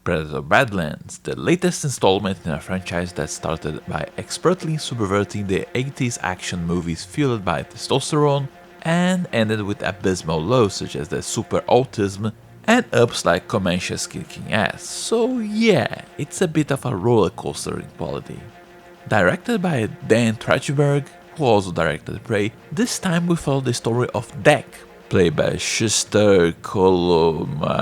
Predator Badlands, the latest installment in a franchise that started by expertly subverting the 80s action movies fueled by testosterone and ended with abysmal lows such as the super autism and ups like Comanche's kicking ass. So yeah, it's a bit of a roller coaster in quality. Directed by Dan Trachtenberg, who also directed Prey, this time we follow the story of Deck, played by Schuster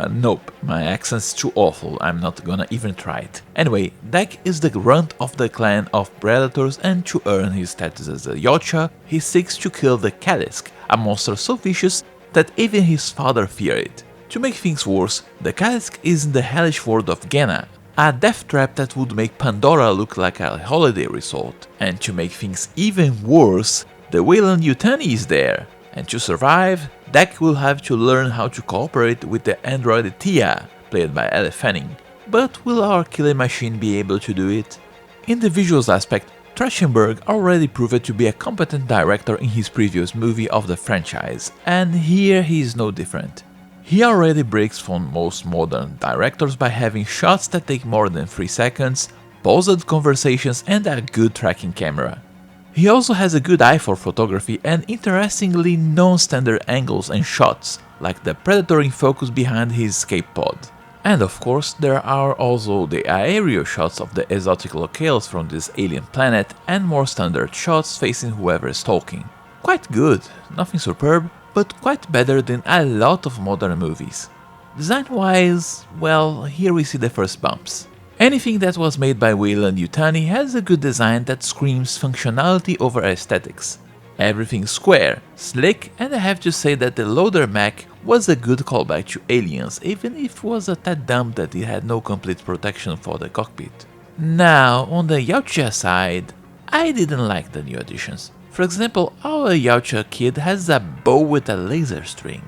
nope, my accent's too awful, I'm not gonna even try it. Anyway, Deck is the runt of the clan of predators, and to earn his status as a Yautja, he seeks to kill the Kalisk, a monster so vicious that even his father feared it. To make things worse, the Kalisk is in the hellish world of Genna, a death trap that would make Pandora look like a holiday resort. And to make things even worse, the Weyland Yutani is there. And to survive, Deck will have to learn how to cooperate with the android Tia, played by Elle Fanning. But will our killer machine be able to do it? In the visuals aspect, Trachtenberg already proved to be a competent director in his previous movie of the franchise, and here he is no different. He already breaks from most modern directors by having shots that take more than 3 seconds, paused conversations and a good tracking camera. He also has a good eye for photography and interestingly non-standard angles and shots, like the predator in focus behind his escape pod. And of course there are also the aerial shots of the exotic locales from this alien planet and more standard shots facing whoever is talking. Quite good, nothing superb, but quite better than a lot of modern movies. Design-wise, well, here we see the first bumps. Anything that was made by Weyland Yutani has a good design that screams functionality over aesthetics. Everything's square, slick, and I have to say that the loader mech was a good callback to Aliens, even if it was a tad dumb that it had no complete protection for the cockpit. Now, on the Yautja side, I didn't like the new additions. For example, our Yautja kid has a bow with a laser string.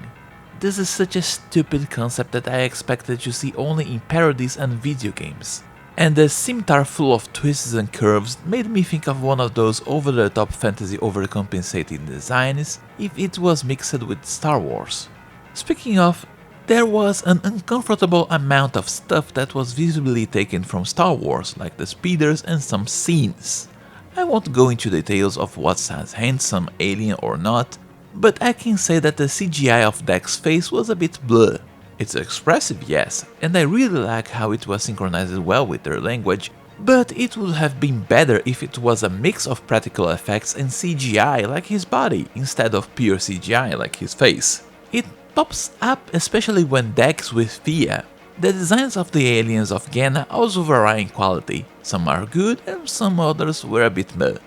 This is such a stupid concept that I expected to see only in parodies and video games. And the scimitar full of twists and curves made me think of one of those over-the-top fantasy overcompensating designs if it was mixed with Star Wars. Speaking of, there was an uncomfortable amount of stuff that was visibly taken from Star Wars, like the speeders and some scenes. I won't go into details of what's a handsome alien or not, but I can say that the CGI of Deck's face was a bit blur. It's expressive, yes, and I really like how it was synchronized well with their language, but it would have been better if it was a mix of practical effects and CGI like his body, instead of pure CGI like his face. It pops up especially when Deck's with Thea. The designs of the aliens of Genna also vary in quality, some are good and some others were a bit meh.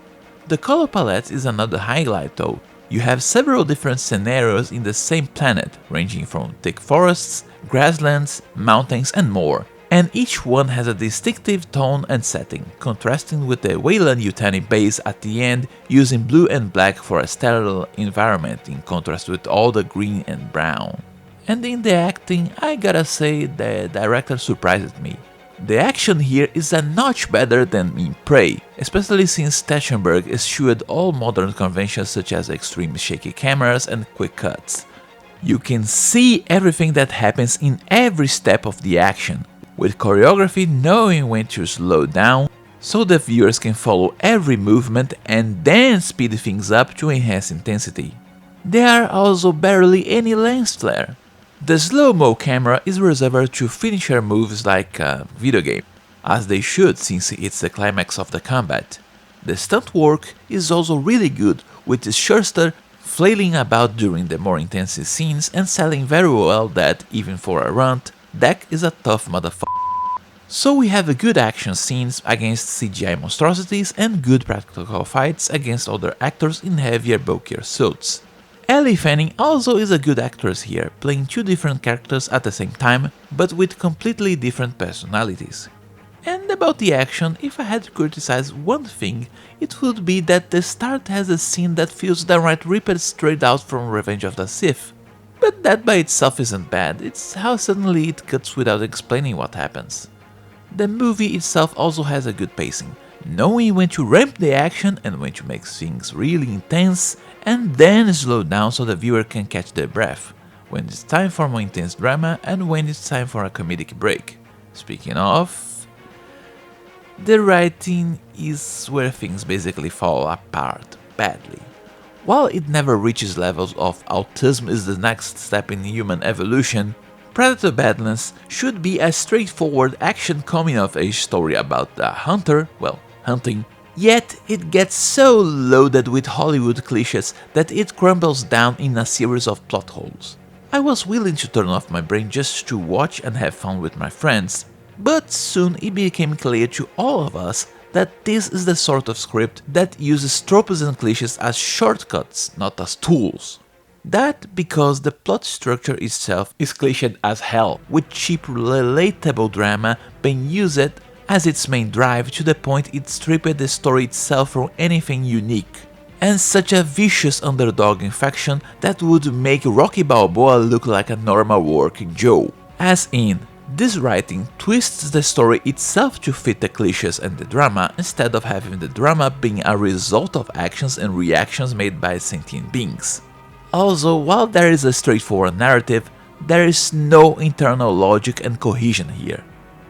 The color palette is another highlight though. You have several different scenarios in the same planet, ranging from thick forests, grasslands, mountains and more, and each one has a distinctive tone and setting, contrasting with the Weyland Yutani base at the end, using blue and black for a sterile environment in contrast with all the green and brown. And in the acting, I gotta say the director surprised me. The action here is a notch better than in Prey, especially since Trachtenberg eschewed all modern conventions such as extreme shaky cameras and quick cuts. You can see everything that happens in every step of the action, with choreography knowing when to slow down, so the viewers can follow every movement and then speed things up to enhance intensity. There are also barely any lens flare. The slow-mo camera is reserved to finisher moves like a video game, as they should since it's the climax of the combat. The stunt work is also really good, with Schuster flailing about during the more intense scenes and selling very well that, even for a runt, Deck is a tough motherfucker. So we have good action scenes against CGI monstrosities and good practical fights against other actors in heavier, bulkier suits. Elle Fanning also is a good actress here, playing 2 different characters at the same time, but with completely different personalities. And about the action, if I had to criticize one thing, it would be that the start has a scene that feels downright ripped straight out from Revenge of the Sith. But that by itself isn't bad, it's how suddenly it cuts without explaining what happens. The movie itself also has a good pacing, knowing when to ramp the action and when to make things really intense, and then slow down so the viewer can catch their breath, when it's time for more intense drama and when it's time for a comedic break. Speaking of, the writing is where things basically fall apart badly. While it never reaches levels of autism is the next step in human evolution, Predator Badlands should be a straightforward action coming-of-age story about a hunter, well, hunting, yet it gets so loaded with Hollywood cliches that it crumbles down in a series of plot holes. I was willing to turn off my brain just to watch and have fun with my friends, but soon it became clear to all of us that this is the sort of script that uses tropes and cliches as shortcuts, not as tools. That because the plot structure itself is cliched as hell, with cheap relatable drama being used as its main drive to the point it stripped the story itself from anything unique. And such a vicious underdog infection that would make Rocky Balboa look like a normal working Joe. As in, this writing twists the story itself to fit the cliches and the drama, instead of having the drama being a result of actions and reactions made by sentient beings. Also, while there is a straightforward narrative, there is no internal logic and cohesion here.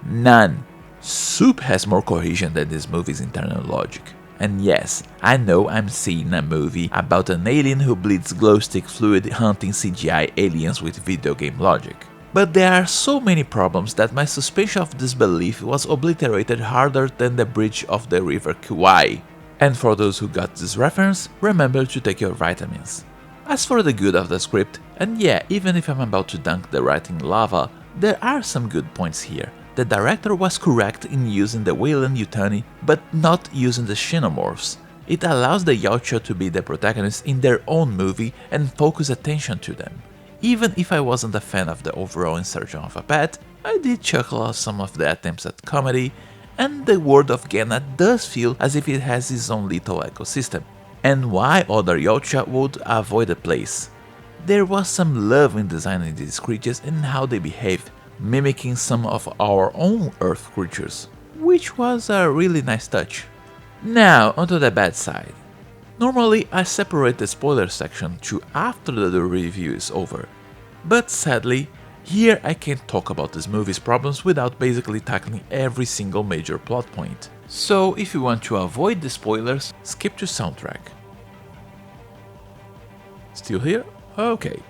None. Soup has more cohesion than this movie's internal logic. And yes, I know I'm seeing a movie about an alien who bleeds glowstick fluid hunting CGI aliens with video game logic. But there are so many problems that my suspension of disbelief was obliterated harder than the bridge of the river Kauai. And for those who got this reference, remember to take your vitamins. As for the good of the script, and yeah, even if I'm about to dunk the writing lava, there are some good points here. The director was correct in using the Weyland Yutani, but not using the Xenomorphs. It allows the Yautja to be the protagonists in their own movie and focus attention to them. Even if I wasn't a fan of the overall insertion of a pet, I did chuckle at some of the attempts at comedy, and the world of Genna does feel as if it has its own little ecosystem, and why other Yautja would avoid the place. There was some love in designing these creatures and how they behaved, mimicking some of our own Earth creatures, which was a really nice touch. Now onto the bad side. Normally I separate the spoiler section to after the review is over, but sadly, here I can't talk about this movie's problems without basically tackling every single major plot point. So if you want to avoid the spoilers, skip to soundtrack. Still here? Okay.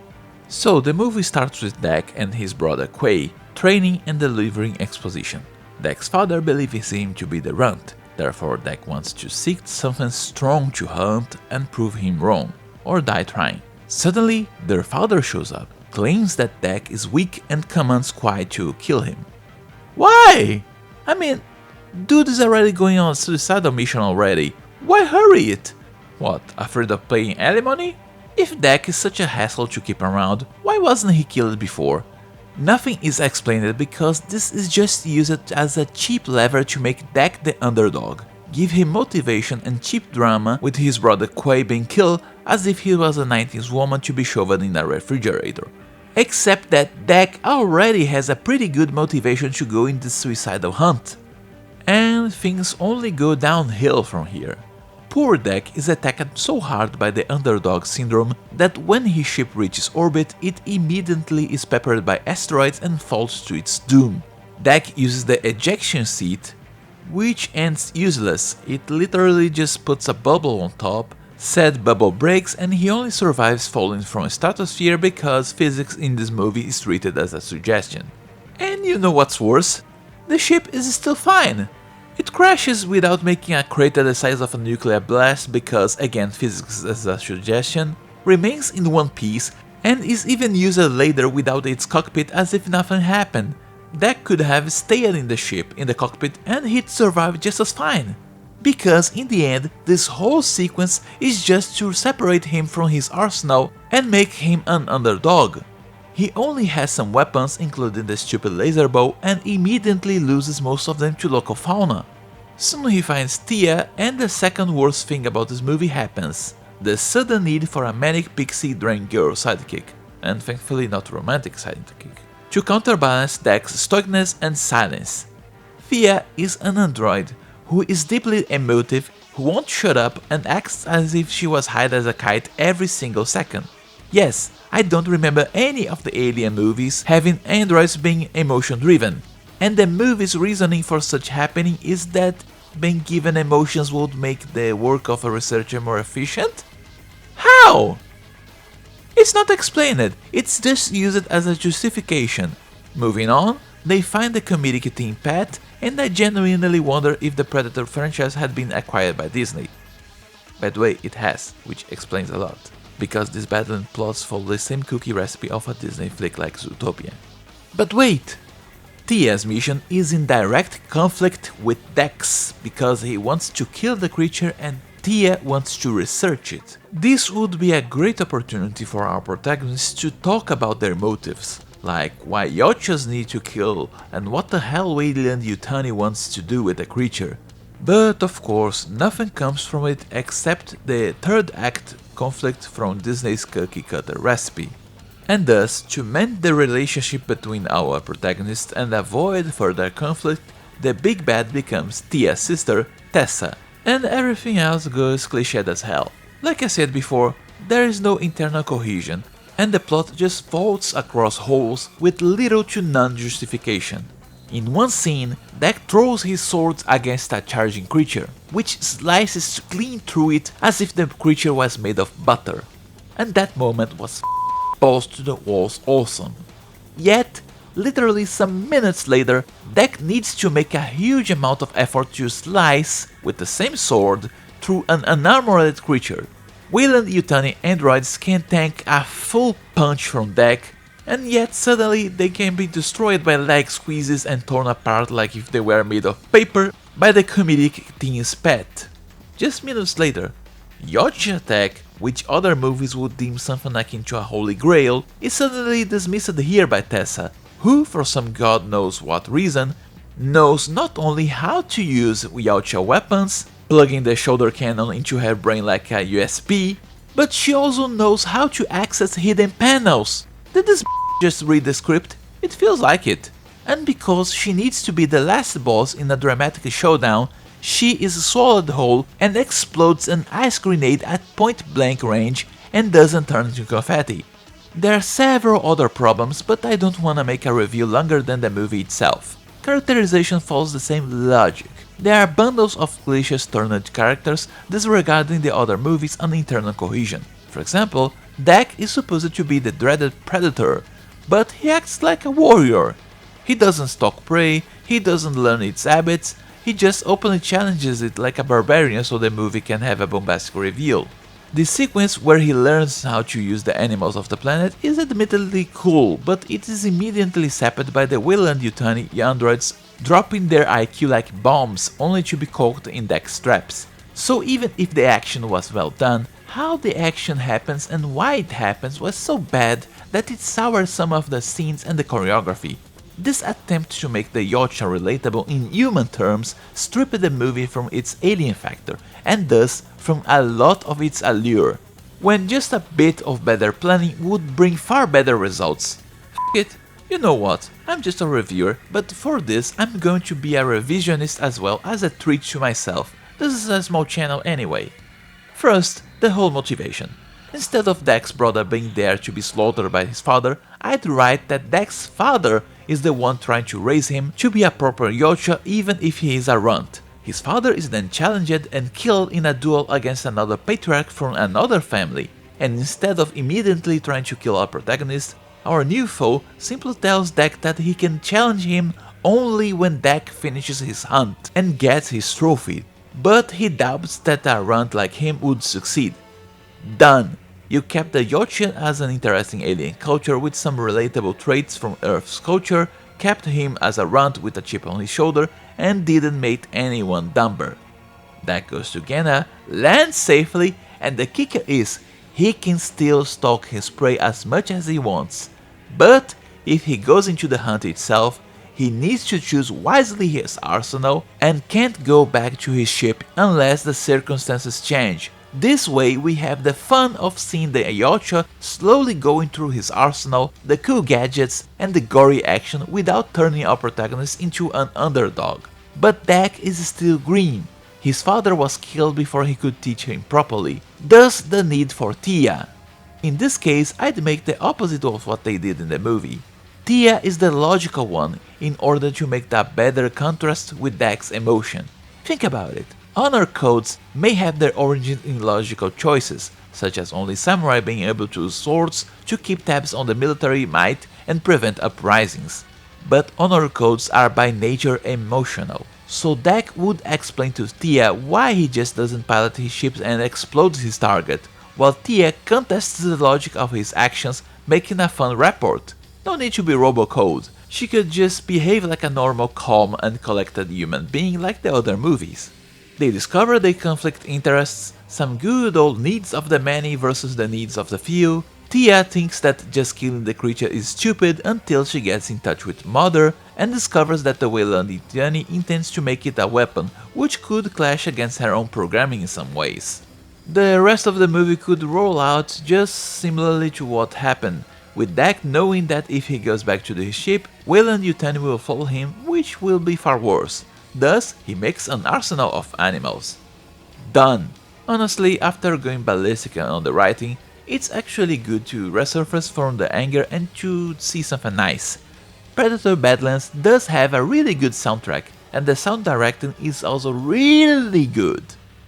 So the movie starts with Dak and his brother Quay training and delivering exposition. Dak's father believes him to be the runt, therefore Dak wants to seek something strong to hunt and prove him wrong, or die trying. Suddenly, their father shows up, claims that Dak is weak and commands Quay to kill him. Why? I mean, dude is already going on a suicidal mission already. Why hurry it? What, afraid of paying alimony? If Dak is such a hassle to keep around, why wasn't he killed before? Nothing is explained because this is just used as a cheap lever to make Dak the underdog, give him motivation and cheap drama with his brother Quay being killed as if he was a 90s woman to be shoved in a refrigerator. Except that Dak already has a pretty good motivation to go in this suicidal hunt. And things only go downhill from here. Poor Dak is attacked so hard by the underdog syndrome that when his ship reaches orbit, it immediately is peppered by asteroids and falls to its doom. Dak uses the ejection seat, which ends useless. It literally just puts a bubble on top, said bubble breaks, and he only survives falling from a stratosphere because physics in this movie is treated as a suggestion. And you know what's worse? The ship is still fine. It crashes without making a crater the size of a nuclear blast because, again, physics as a suggestion, remains in one piece and is even used later without its cockpit as if nothing happened. Dak could have stayed in the ship, in the cockpit, and he'd survive just as fine. Because in the end, this whole sequence is just to separate him from his arsenal and make him an underdog. He only has some weapons, including the stupid laser bow, and immediately loses most of them to local fauna. Soon he finds Tia, and the second worst thing about this movie happens: the sudden need for a manic pixie drain girl sidekick, and thankfully not romantic sidekick, to counterbalance Dak's stoicness and silence. Thea is an android who is deeply emotive, who won't shut up and acts as if she was high as a kite every single second. Yes, I don't remember any of the Alien movies having androids being emotion driven. And the movie's reasoning for such happening is that being given emotions would make the work of a researcher more efficient? How? It's not explained, it's just used as a justification. Moving on, they find the comedic teen pet, and I genuinely wonder if the Predator franchise had been acquired by Disney. By the way, it has, which explains a lot, because these Badlands plots follow the same cookie recipe of a Disney flick like Zootopia. But wait! Tia's mission is in direct conflict with Dex, because he wants to kill the creature and Tia wants to research it. This would be a great opportunity for our protagonists to talk about their motives, like why Yautjas need to kill and what the hell Wayland Yutani wants to do with the creature. But of course, nothing comes from it except the third act conflict from Disney's cookie cutter recipe. And thus, to mend the relationship between our protagonists and avoid further conflict, the big bad becomes Tia's sister, Tessa, and everything else goes cliched as hell. Like I said before, there is no internal cohesion, and the plot just falls across holes with little to none justification. In one scene, Dak throws his swords against a charging creature, which slices clean through it as if the creature was made of butter. And that moment was balls to the walls awesome. Yet, literally some minutes later, Dak needs to make a huge amount of effort to slice, with the same sword, through an unarmored creature. Wayland Yutani androids can tank a full punch from Dak, and yet suddenly they can be destroyed by leg squeezes and torn apart like if they were made of paper by the comedic teen's pet. Just minutes later, Yautja attack, which other movies would deem something akin to a holy grail, is suddenly dismissed here by Tessa, who, for some god knows what reason, knows not only how to use Yautja weapons, plugging the shoulder cannon into her brain like a USB, but she also knows how to access hidden panels. Did this just read the script? It feels like it. And because she needs to be the last boss in a dramatic showdown, she is swallowed whole and explodes an ice grenade at point blank range and doesn't turn into confetti. There are several other problems, but I don't wanna make a review longer than the movie itself. Characterization follows the same logic. There are bundles of cliches turned characters disregarding the other movies and internal cohesion. For example, Dak is supposed to be the dreaded predator, but he acts like a warrior. He doesn't stalk prey, he doesn't learn its habits, he just openly challenges it like a barbarian so the movie can have a bombastic reveal. The sequence where he learns how to use the animals of the planet is admittedly cool, but it is immediately sapped by the Wayland Yutani androids dropping their IQ like bombs only to be caught in Dak's traps. So even if the action was well done, how the action happens and why it happens was so bad that it sours some of the scenes and the choreography. This attempt to make the Yautja relatable in human terms stripped the movie from its alien factor, and thus from a lot of its allure, when just a bit of better planning would bring far better results. F it, you know what, I'm just a reviewer, but for this I'm going to be a revisionist as well as a treat to myself. This is a small channel anyway. First, the whole motivation. Instead of Dak's brother being there to be slaughtered by his father, I'd write that Dak's father is the one trying to raise him to be a proper Yautja even if he is a runt. His father is then challenged and killed in a duel against another patriarch from another family, and instead of immediately trying to kill our protagonist, our new foe simply tells Dak that he can challenge him only when Dak finishes his hunt and gets his trophy, but he doubts that a runt like him would succeed. Done! You kept the Yautja as an interesting alien culture with some relatable traits from Earth's culture, kept him as a runt with a chip on his shoulder, and didn't make anyone dumber. Dak goes to Ghana, lands safely, and the kicker is, he can still stalk his prey as much as he wants. But if he goes into the hunt itself, he needs to choose wisely his arsenal and can't go back to his ship unless the circumstances change. This way we have the fun of seeing the Yautja slowly going through his arsenal, the cool gadgets and the gory action without turning our protagonist into an underdog. But Dak is still green. His father was killed before he could teach him properly, thus the need for Tia. In this case, I'd make the opposite of what they did in the movie. Tia is the logical one in order to make that better contrast with Dak's emotion. Think about it. Honor codes may have their origin in logical choices, such as only samurai being able to use swords to keep tabs on the military might and prevent uprisings. But honor codes are by nature emotional. So Dak would explain to Tia why he just doesn't pilot his ships and explodes his target, while Tia contests the logic of his actions, making a fun report. No need to be robocode, she could just behave like a normal, calm and collected human being like the other movies. They discover their conflict interests, some good old needs of the many versus the needs of the few. Tia thinks that just killing the creature is stupid until she gets in touch with Mother and discovers that the Weyland Itiani intends to make it a weapon, which could clash against her own programming in some ways. The rest of the movie could roll out just similarly to what happened, with Dak knowing that if he goes back to his ship, Weyland Yutani will follow him, which will be far worse. Thus, he makes an arsenal of animals. Done! Honestly, after going ballistic on the writing, it's actually good to resurface from the anger and to see something nice. Predator Badlands does have a really good soundtrack, and the sound directing is also really good.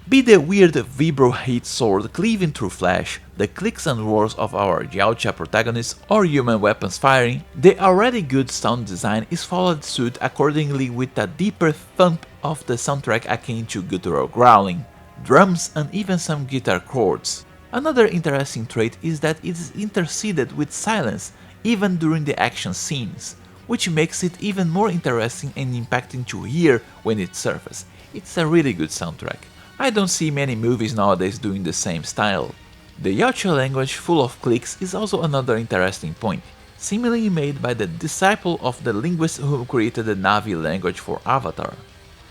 Be the weird vibro heat sword cleaving through flesh, the clicks and roars of our Yautja protagonists, or human weapons firing, the already good sound design is followed suit accordingly with a deeper thump of the soundtrack akin to guttural growling, drums and even some guitar chords. Another interesting trait is that it is interceded with silence even during the action scenes, which makes it even more interesting and impacting to hear when it surfaces. It's a really good soundtrack. I don't see many movies nowadays doing the same style. The Yautja language full of clicks is also another interesting point, seemingly made by the disciple of the linguist who created the Na'vi language for Avatar.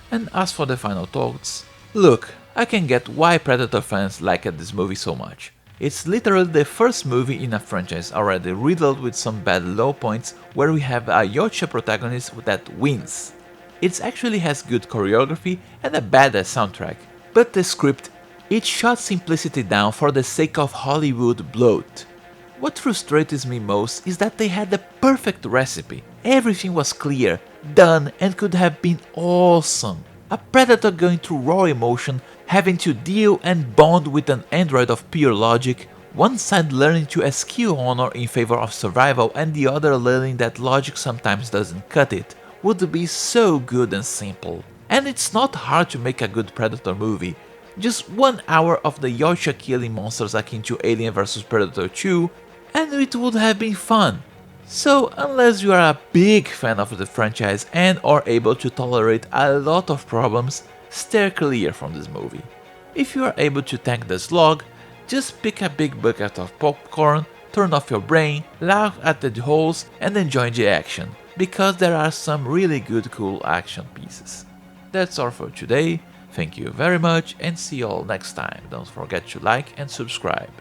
And as for the final thoughts, look, I can get why Predator fans liked this movie so much. It's literally the first movie in a franchise already riddled with some bad low points where we have a Yautja protagonist that wins. It actually has good choreography and a badass soundtrack, but the script, it shot simplicity down for the sake of Hollywood bloat. What frustrates me most is that they had the perfect recipe. Everything was clear, done and could have been awesome. A predator going through raw emotion, having to deal and bond with an android of pure logic, one side learning to eschew honor in favor of survival and the other learning that logic sometimes doesn't cut it, would be so good and simple. And it's not hard to make a good Predator movie. Just 1 hour of the Yautja killing monsters akin to Alien vs Predator 2, and it would have been fun. So unless you are a big fan of the franchise and are able to tolerate a lot of problems, steer clear from this movie. If you are able to tank the slog, just pick a big bucket of popcorn, turn off your brain, laugh at the holes and enjoy the action, because there are some really good cool action pieces. That's all for today, thank you very much and see you all next time. Don't forget to like and subscribe.